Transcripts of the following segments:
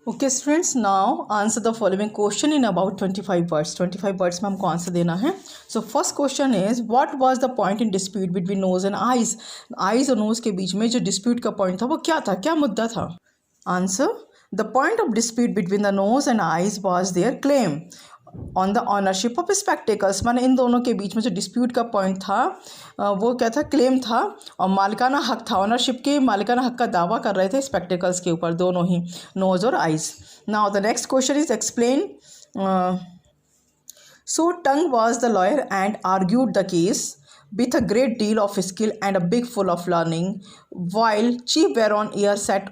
Okay students, now answer the following question in about 25 words. 25 words में हमको answer देना है। So first question is what was the point in dispute between nose and eyes. Eyes और nose के बीच में जो dispute का पॉइंट था वो क्या था, क्या मुद्दा था। Answer, the point of dispute between the nose and ice was there claim on the ownership of spectacles. माने इन दोनों के बीच में जो डिस्प्यूट का पॉइंट था वो क्या था, क्लेम था और मालिकाना हक था। ऑनरशिप के मालिकाना हक का दावा कर रहे थे स्पेक्टिकल्स के ऊपर, दोनों ही, नोज और eyes. Now the next question is explain. So tongue was the lawyer and argued the case with a great deal of skill and a big full of learning, while Chief Baron Ear set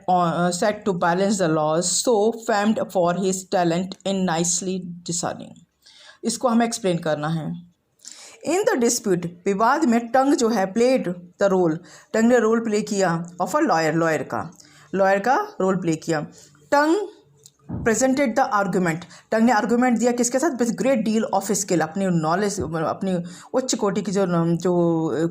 to balance the laws, so famed for his talent in nicely discerning. इसको हमें explain करना है। In the dispute, विवाद में टंग जो है played the role, टंग ने role play किया ऑफ अ लॉयर, लॉयर का रोल प्ले किया। टंग प्रेजेंटेड द आर्गूमेंट, टंग ने आर्गूमेंट दिया किसके साथ, with great deal of skill, अपनी नॉलेज, अपनी उच्च कोटि की जो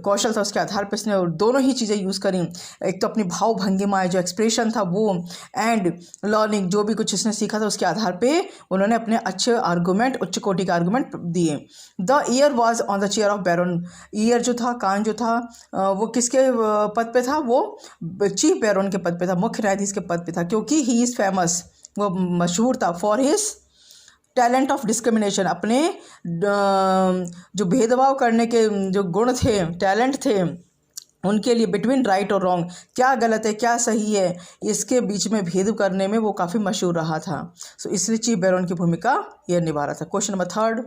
कौशल था उसके आधार पर इसने दोनों ही चीज़ें यूज़ करी। एक तो अपनी भाव भंगिमा, जो एक्सप्रेशन था वो, एंड लर्निंग, जो भी कुछ इसने सीखा था उसके आधार पे उन्होंने अपने अच्छे आर्गूमेंट, उच्च कोटि के आर्गूमेंट दिए। The ear was on the chair of baron, ear जो था, कान जो था, वो किसके पद पे था, वो चीफ बैरन के पद पे था, मुख्य न्यायाधीश के पद पे था, क्योंकि ही इज़ फेमस, वो मशहूर था, for his talent of discrimination, अपने जो भेदभाव करने के जो गुण थे, टैलेंट थे उनके लिए, बिटवीन राइट और रॉन्ग, क्या गलत है क्या सही है, इसके बीच में भेद करने में वो काफ़ी मशहूर रहा था। सो इसलिए चीफ बैरन की भूमिका यह निभा रहा था। Question number third,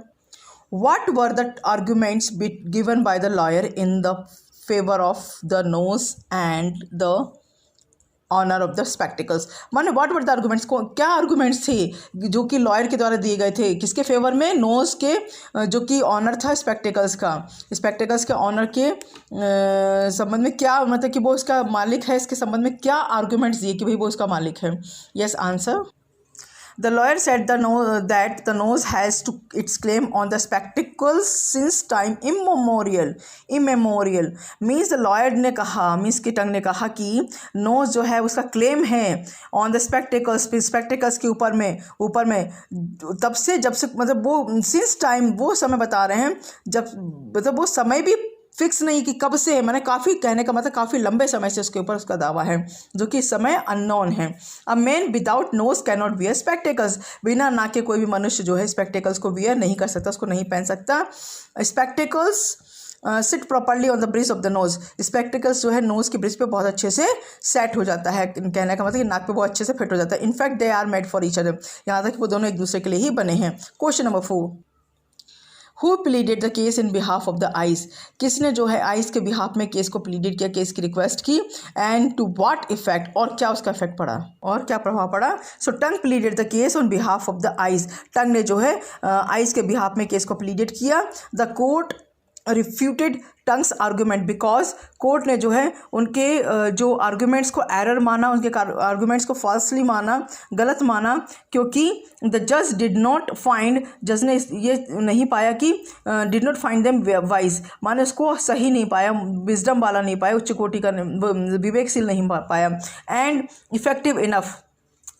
what were the arguments given by the lawyer in the favour of the nose and the owner of the spectacles. माने व्हाट वर द आर्गूमेंट्स, को क्या आर्गूमेंट्स थे जो कि लॉयर के द्वारा दिए गए थे, किसके फेवर में, नोज के, जो कि ऑनर था स्पेक्टिकल्स के ऑनर के संबंध में, क्या मतलब कि वो उसका मालिक है, इसके संबंध में क्या आर्गूमेंट्स दिए कि भाई वो उसका मालिक है। Yes answer, the lawyer said that the nose has to its claim on the spectacles since time immemorial means the lawyer ने कहा, मीन्स की टंग ने कहा कि नोज जो है उसका क्लेम है ऑन द स्पेक्टिकल्स के ऊपर में तब से, जब से, मतलब वो सिंस टाइम, वो समय बता रहे हैं जब, मतलब वो समय भी फिक्स नहीं कि कब से है, मैंने काफ़ी, कहने का मतलब काफ़ी लंबे समय से उसके ऊपर उसका दावा है, जो कि इस समय अननोन है। A man without nose can not wear spectacles, बिना नाक के कोई भी मनुष्य जो है स्पेक्टिकल्स को वियर नहीं कर सकता, उसको नहीं पहन सकता। Spectacles seat properly on the bridge of the knows, spectacles जो है नोज के ब्रिज पे बहुत अच्छे से सेट हो जाता है, कहने का मतलब कि नाक पे बहुत अच्छे से फिट हो जाता है। In fact they are made for each other, यहाँ तक कि वो दोनों एक दूसरे के लिए ही बने हैं। Question number 4, Who pleaded the case in behalf of the eyes, किसने जो है आइज के बिहाफ में केस को प्लीडेड किया, केस की रिक्वेस्ट की, एंड टू व्हाट इफेक्ट, और क्या उसका इफेक्ट पड़ा और क्या प्रभाव पड़ा। So tongue pleaded the case on behalf of the eyes, tongue ने जो है आइज के बिहाफ में केस को प्लीडेड किया। The court refuted tongues argument because, court ने जो है उनके जो आर्गूमेंट्स को एरर माना, उनके आर्गूमेंट्स को फॉल्सली माना, गलत माना, क्योंकि द जज डिड नॉट फाइंड, जज ने ये नहीं पाया कि did not find them wise, माने उसको सही नहीं पाया, विजडम वाला नहीं पाया, उच्च कोटि का विवेकशील नहीं पाया, एंड इफेक्टिव इनफ,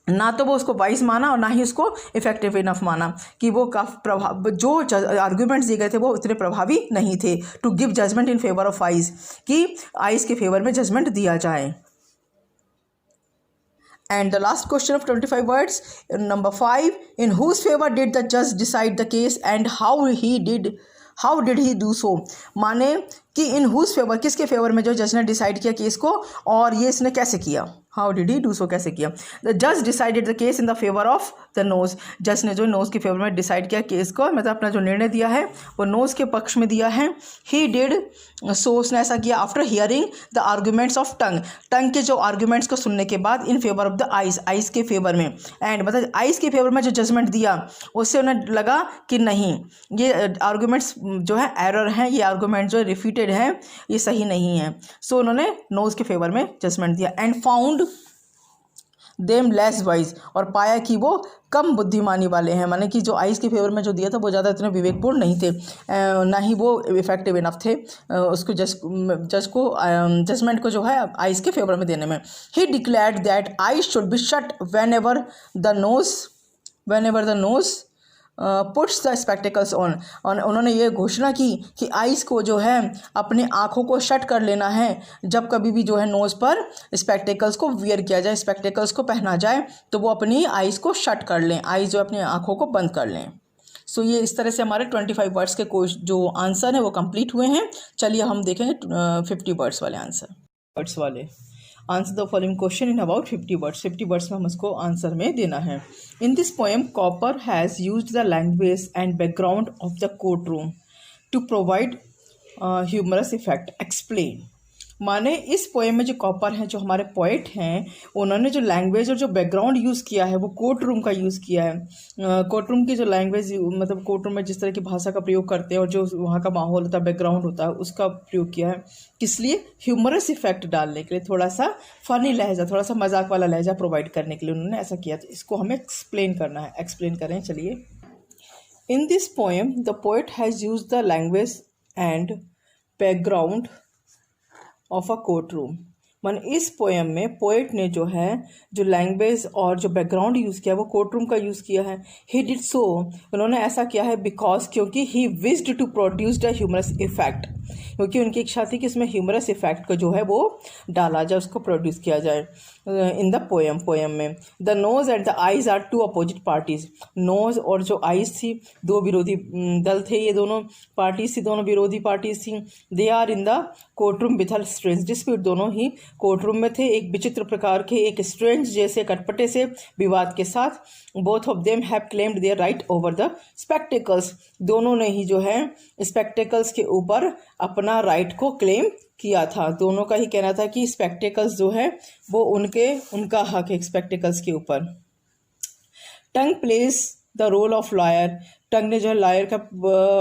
ना तो वो उसको वाइज माना और ना ही उसको इफेक्टिव इनफ माना, कि वो काफ़ी प्रभाव, जो आर्ग्यूमेंट्स दिए गए थे वो उतने प्रभावी नहीं थे, to give judgement in favour of eyes, कि आइज के फेवर में जजमेंट दिया जाए। And the last question of 25 words, number 5, in whose favour did the जज decide the case and how did he do so, माने कि in whose favour, किसके favour में जो जज ने डिसाइड किया केस को, और ये इसने कैसे किया, हाउ डिड ही डू सो, कैसे किया। द जज decided the case in the favour of the knows, जज ने जो नोज के फेवर में डिसाइड किया केस को, मतलब अपना जो निर्णय दिया है वो नोज के पक्ष में दिया है। ही डिड सो, उसने ऐसा किया after hearing the arguments of tongue के जो आर्ग्यूमेंट्स को सुनने के बाद, इन फेवर ऑफ द आइज के फेवर में, एंड मतलब आइज के फेवर में जो जजमेंट दिया उससे उन्हें लगा कि नहीं, ये आर्ग्यूमेंट्स जो है एरर हैं, ये आर्ग्यूमेंट जो रिफ्यूटेड है, ये सही नहीं है। सो उन्होंने नोज के फेवर में जजमेंट दिया, and found them less wise, और पाया कि वो कम बुद्धिमानी वाले हैं, माने कि जो आइस के फेवर में जो दिया था वो ज़्यादा इतने विवेकपूर्ण नहीं थे, ना ही वो इफेक्टिव इनफ थे उसको जजमेंट को जो है आइस के फेवर में देने में। ही declared that ice should be shut when ever the nose puts the spectacles on. उन्होंने ये घोषणा की कि आइस को जो है अपनी आँखों को शट कर लेना है जब कभी भी जो है नोज़ पर स्पेक्टिकल्स को वियर किया जाए, स्पेक्टिकल्स को पहना जाए, तो वो अपनी आइस को शट कर लें, आइस जो अपनी आँखों को बंद कर लें। सो ये इस तरह से हमारे 25 वर्ड्स के जो आंसर हैं वो कंप्लीट हुए हैं। चलिए हम देखेंगे 50 वर्ड्स वाले answer the following question in about 50 words. 50 words में हम उसको आंसर में देना है। In this poem Cowper has used the language and background of the court room to provide humorous effect. Explain, माने इस पोएम में जो कॉपर हैं, जो हमारे पोएट हैं, उन्होंने जो लैंग्वेज और जो बैकग्राउंड यूज़ किया है वो कोर्ट रूम का यूज़ किया है। कोर्ट रूम की जो लैंग्वेज, मतलब कोर्ट रूम में जिस तरह की भाषा का प्रयोग करते हैं और जो वहाँ का माहौल होता है, बैकग्राउंड होता है, उसका प्रयोग किया है। किस लिए? ह्यूमरस इफेक्ट डालने के लिए, थोड़ा सा फ़नी लहजा, थोड़ा सा मजाक वाला लहजा प्रोवाइड करने के लिए उन्होंने ऐसा किया। तो इसको हमें एक्सप्लेन करना है। एक्सप्लेन करें, चलिए। इन this poem the poet has use the language and background of a court room. मन इस पोएम में पोएट ने जो है जो लैंग्वेज और जो बैकग्राउंड यूज़ किया वो कोर्ट रूम का यूज़ किया है। ही डिड सो, उन्होंने ऐसा किया है बिकॉज, क्योंकि he wished to produce the humorous effect, क्योंकि उनकी इच्छा थी कि इसमें ह्यूमरस इफेक्ट को जो है वो डाला जाए, उसको प्रोड्यूस किया जाए इन द पोएम में। The nose and the eyes are two opposite parties. Nose और जो आइज थी, दो विरोधी दल थे, ये दोनों पार्टीज थी, दोनों विरोधी पार्टीज थी। They are in the court room with strange dispute, दोनों ही कोर्ट रूम में थे एक विचित्र प्रकार के, एक स्ट्रेंज जैसे कटपटे से विवाद के साथ। Both of them have claimed their right over the spectacles, दोनों ने ही जो है स्पेक्टिकल्स के ऊपर अपना राइट को क्लेम किया था। दोनों का ही कहना था कि स्पेक्टिकल्स जो है वो उनका हक है स्पेक्टिकल्स के ऊपर। Tongue plays the role of lawyer, tongue ने जो है लॉयर का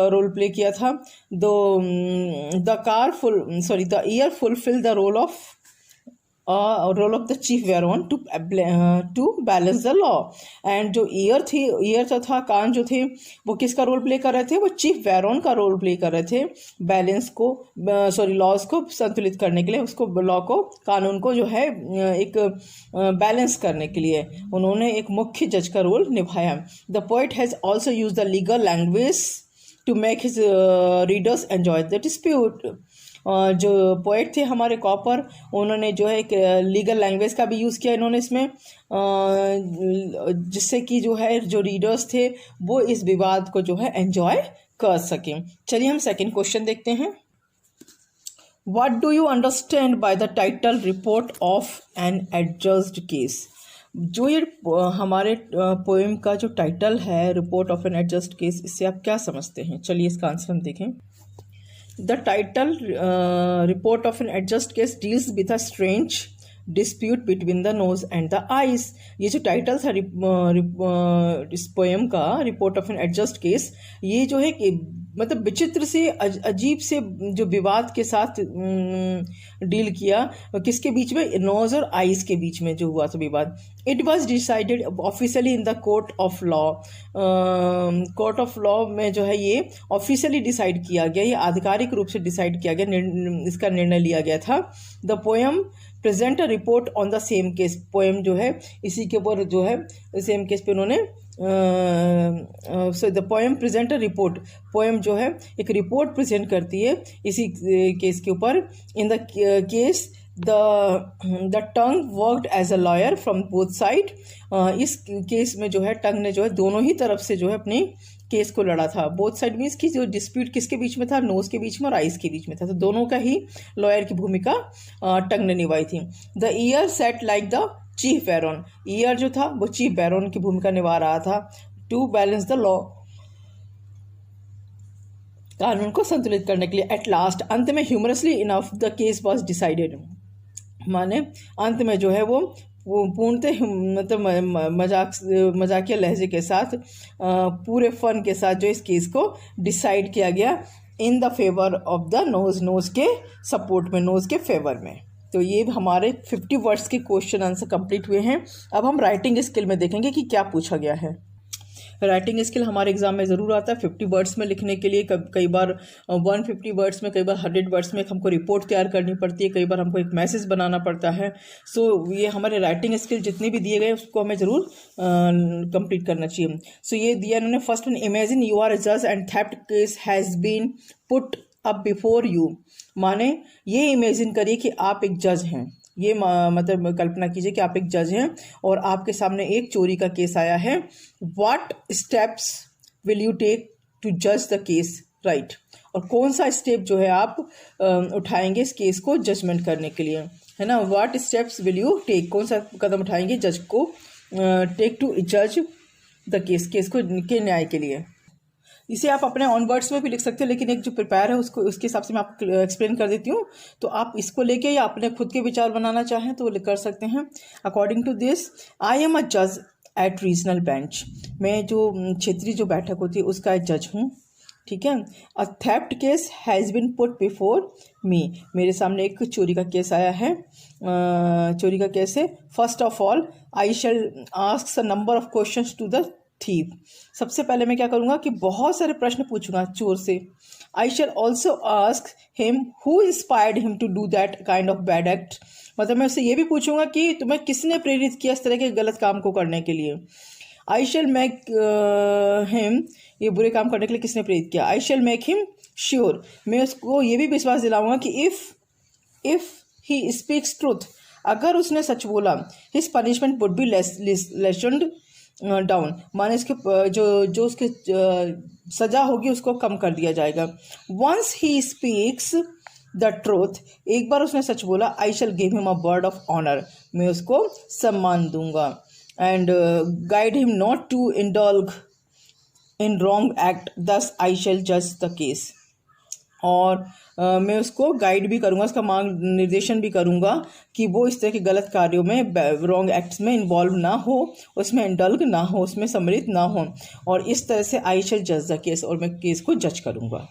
रोल प्ले किया था। The ear fulfil the role of the chief baron to balance the law. And जो ईयर तथा कान जो थे वो किसका रोल प्ले कर रहे थे? वो चीफ वेरोन का रोल प्ले कर रहे थे लॉज को संतुलित करने के लिए, उसको लॉ को, कानून को जो है एक बैलेंस करने के लिए उन्होंने एक मुख्य जज का रोल निभाया। The poet has also use the legal language to make his readers enjoy the dispute. जो पोएट थे हमारे कॉपर, उन्होंने जो है एक लीगल लैंग्वेज का भी यूज़ किया इन्होंने इसमें, जिससे कि जो है जो रीडर्स थे वो इस विवाद को जो है एंजॉय कर सकें। चलिए हम सेकंड क्वेश्चन देखते हैं। What do you understand by the title report of an adjusted case? जो ये हमारे पोएम का जो टाइटल है report of an adjust case, इससे आप क्या समझते हैं? चलिए इसका आंसर हम देखें। The title report of an adjust case deals with a strange dispute between the nose and the eyes। ये जो टाइटल था इस पोएम का report of an adjust case, ये जो है कि मतलब विचित्र से अजीब से जो विवाद के साथ डील किया, किसके बीच में? नोज और आइज के बीच में जो हुआ था विवाद। It was decided officially in the court of law. Court of law में जो है ये ऑफिशियली डिसाइड किया गया, ये आधिकारिक रूप से डिसाइड किया गया, इसका निर्णय लिया गया था। The poem present a report on the same case. Poem जो है इसी के ऊपर जो है सेम केस पे उन्होंने the poem present a report, poem जो है एक रिपोर्ट प्रेजेंट करती है इसी केस के ऊपर। In the case the tongue worked as a lawyer from both side. इस केस में जो है टंग ने जो है दोनों ही तरफ से जो है अपनी केस को लड़ा था। बोथ साइड मीन्स की जो डिस्प्यूट किसके बीच में था? नोज के बीच में और आइज के बीच में था। तो दोनों का ही लॉयर की भूमिका टंग ने निभाई थी। The year set like the chief Baron, year जो था वो चीफ बैरोन की भूमिका निभा रहा था टू बैलेंस द लॉ, कानून को संतुलित करने के लिए। एट लास्ट, अंत में, humorously enough the case was decided, माने अंत में जो है वो पूर्णतः मतलब मजाकिया लहजे के साथ, पूरे फन के साथ जो इस केस को डिसाइड किया गया in the favour of the nose, nose के सपोर्ट में, नोज के फेवर में। तो ये हमारे 50 वर्ड्स के क्वेश्चन आंसर कंप्लीट हुए हैं। अब हम राइटिंग स्किल में देखेंगे कि क्या पूछा गया है। राइटिंग स्किल हमारे एग्जाम में ज़रूर आता है 50 वर्ड्स में लिखने के लिए। कई बार 150 वर्ड्स में, कई बार 100 वर्ड्स में हमको रिपोर्ट तैयार करनी पड़ती है, कई बार हमको एक मैसेज बनाना पड़ता है। सो ये हमारे राइटिंग स्किल जितने भी दिए गए उसको हमें ज़रूर कंप्लीट करना चाहिए। सो ये दिया इन्होंने, first one, imagine you are a जज and theft case has been put up before you. माने ये इमेजिन करिए कि आप एक जज हैं, ये मतलब कल्पना कीजिए कि आप एक जज हैं और आपके सामने एक चोरी का केस आया है। What steps will you take to जज द केस, राइट। और कौन सा स्टेप जो है आप उठाएंगे इस केस को जजमेंट करने के लिए, है ना। What steps will you take, कौन सा कदम उठाएंगे जज को टेक टू जज द केस, केस को के न्याय के लिए। इसे आप अपने ऑन वर्ड्स में भी लिख सकते हो, लेकिन एक जो प्रिपेयर है उसको उसके हिसाब से मैं आपको एक्सप्लेन कर देती हूँ। तो आप इसको लेके या अपने खुद के विचार बनाना चाहें तो वो कर सकते हैं। According to this, I am a जज एट रीजनल बेंच। मैं जो क्षेत्रीय जो बैठक होती है उसका एक जज हूँ, ठीक है। A theft case has been put before me. मेरे सामने एक चोरी का केस आया है, चोरी का केस है। First of all I shall ask a number of questions to the thief. सबसे पहले मैं क्या करूँगा कि बहुत सारे प्रश्न पूछूंगा चोर से। I shall also ask him who inspired him to do that kind of bad act. मतलब मैं उससे ये भी पूछूंगा कि तुम्हें किसने प्रेरित किया इस तरह के गलत काम को करने के लिए। आई शैल मेक हिम, ये बुरे काम करने के लिए किसने प्रेरित किया। आई शैल मेक हिम श्योर, मैं उसको ये भी विश्वास दिलाऊंगा कि इफ ही स्पीक्स ट्रूथ, अगर उसने सच बोला, his punishment would be lessened down. माने इसके जो उसके सजा होगी उसको कम कर दिया जाएगा। Once he speaks the truth, एक बार उसने सच बोला, I shall give him a word of honour, मैं उसको सम्मान दूंगा। And guide him not to indulge in wrong act, thus I शैल जज द केस। और मैं उसको गाइड भी करूँगा, उसका मार्ग निर्देशन भी करूँगा कि वो इस तरह के गलत कार्यों में, रॉन्ग एक्ट्स में इन्वॉल्व ना हो, उसमें इंडल्ग ना हो, उसमें सम्मिलित ना हो। और इस तरह से आई शैल जज द केस, और मैं केस को जज करूँगा।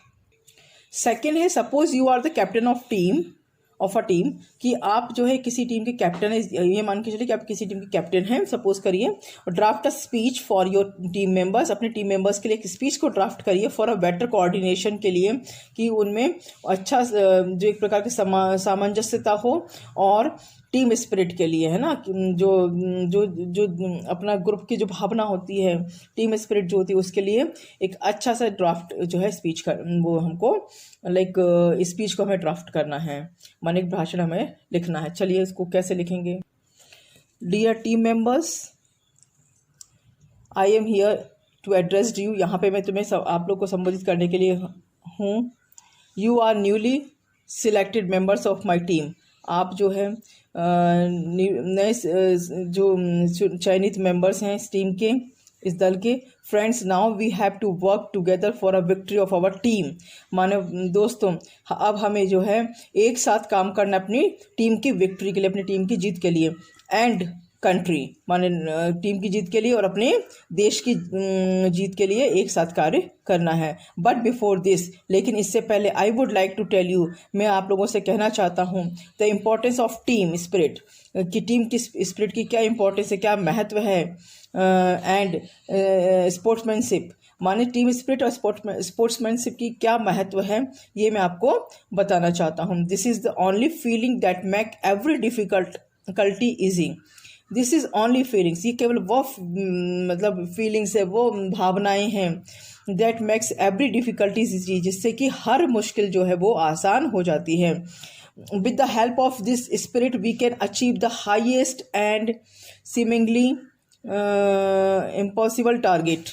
सेकेंड है, suppose you are the captain of a team, कि आप जो है किसी टीम के कैप्टन है। ये मान के चलिए कि आप किसी टीम के कैप्टन हैं, सपोज करिए। और draft a speech for your team members, अपने टीम मेंबर्स के लिए एक स्पीच को ड्राफ्ट करिए फॉर अ बेटर कोऑर्डिनेशन के लिए, कि उनमें अच्छा जो एक प्रकार की सामंजस्यता हो, और टीम स्पिरिट के लिए, है ना। जो जो जो अपना ग्रुप की जो भावना होती है, टीम स्पिरिट जो होती है, उसके लिए एक अच्छा सा ड्राफ्ट जो है स्पीच का, वो हमको लाइक स्पीच को हमें ड्राफ्ट करना है, माने एक भाषण हमें लिखना है। चलिए इसको कैसे लिखेंगे। Dear team members, I am here to address you. यहाँ पे मैं तुम्हें आप लोग को संबोधित करने के लिए हूँ। You are newly selected members of my team. आप जो है नए जो चयनित मेंबर्स हैं इस टीम के, इस दल के। Friends, now we have to work together for a victory of our team. माने दोस्तों, अब हमें जो है एक साथ काम करना अपनी टीम की विक्ट्री के लिए, अपनी टीम की जीत के लिए। एंड कंट्री, माने टीम की जीत के लिए और अपने देश की जीत के लिए एक साथ कार्य करना है। बट बिफोर दिस, लेकिन इससे पहले, I would like to tell you, मैं आप लोगों से कहना चाहता हूँ, the importance of team spirit, कि टीम की स्पिरिट की क्या इम्पोर्टेंस है, क्या महत्व है। एंड स्पोर्ट्समैनशिप, माने टीम स्पिरिट और स्पोर्ट्समैनशिप की क्या महत्व है, ये मैं आपको बताना चाहता हूँ। This is the only feeling that make every difficulty easy. This is only feelings, ये केवल वो मतलब फीलिंग्स है, वो भावनाएं हैं, that makes every difficulties easy, जिससे कि हर मुश्किल जो है वो आसान हो जाती है। With the help of this spirit we can achieve the highest and seemingly impossible target.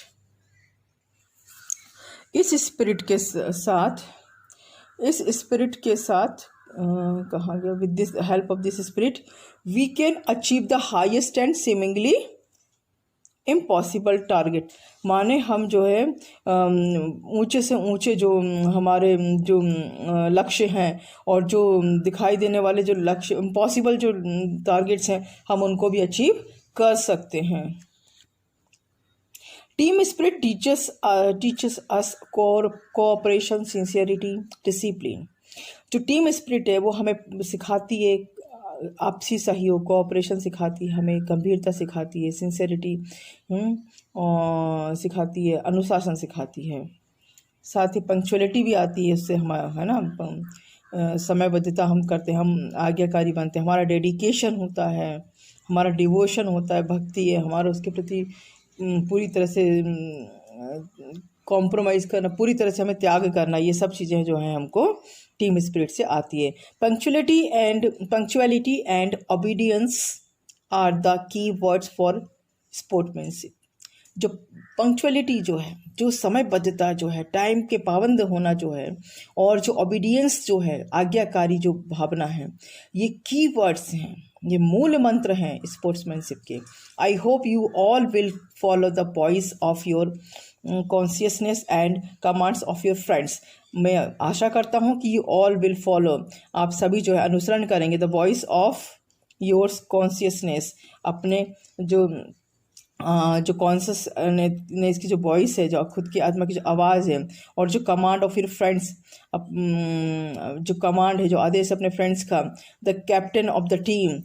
इस स्पिरिट के साथ कहा गया, with this help of this spirit we can achieve the highest and seemingly impossible target. माने हम जो है ऊंचे से ऊंचे जो हमारे जो लक्ष्य हैं, और जो दिखाई देने वाले जो लक्ष्य, इम्पॉसिबल जो टारगेट्स हैं, हम उनको भी अचीव कर सकते हैं। Team spirit teaches us cooperation, sincerity, discipline. जो टीम स्पिरिट है वो हमें सिखाती है आपसी सहयोग, कोऑपरेशन सिखाती है हमें, गंभीरता सिखाती है, सिंसेरिटी और सिखाती है, अनुशासन सिखाती है। साथ ही पंक्चुअलिटी भी आती है इससे, हमारा है ना, समयबद्धता हम करते हैं, हम आज्ञाकारी बनते हैं, हमारा डेडिकेशन होता है, हमारा डिवोशन होता है, भक्ति है हमारा उसके प्रति, पूरी तरह से कॉम्प्रोमाइज़ करना, पूरी तरह से हमें त्याग करना, ये सब चीज़ें जो हैं हमको टीम स्पिरिट से आती है। Punctuality and obedience are the key words for sportsmanship. जो पंक्चुअलिटी जो है, जो समयबद्धता जो है, टाइम के पाबंद होना जो है, और जो ओबीडियंस जो है, आज्ञाकारी जो भावना है, ये की वर्ड्स हैं, ये मूल मंत्र हैं स्पोर्ट्समैनशिप के। I hope you all will follow the voice of your consciousness and commands of your friends. मैं आशा करता हूँ कि यू ऑल विल फॉलो, आप सभी जो है अनुसरण करेंगे, the voice of your consciousness, अपने जो कॉन्शियसनेस की जो वॉइस है, जो खुद की आत्मा की जो आवाज़ है, और जो कमांड ऑफ योर फ्रेंड्स, जो कमांड है, जो आदेश अपने फ्रेंड्स का, the captain of the team,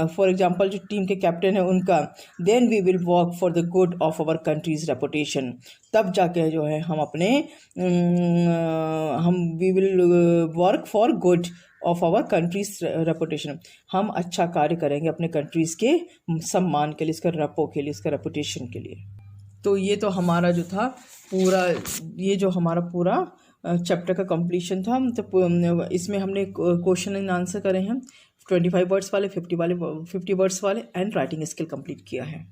for example जो टीम के कैप्टन है उनका, then we will work for the good of our country's reputation. तब जाके जो है हम अपने we will work for good of our country's reputation, हम अच्छा कार्य करेंगे अपने कंट्रीज़ के सम्मान के लिए, इसका रेपो के लिए, इसका रेपुटेशन के लिए। तो ये तो हमारा जो था पूरा, ये जो हमारा पूरा चैप्टर का कंप्लीशन था। तो इसमें हमने क्वेश्चन एंड आंसर करे हैं, 25 वर्ड्स वाले, 50 वर्ड्स वाले, एंड राइटिंग स्किल कंप्लीट किया है।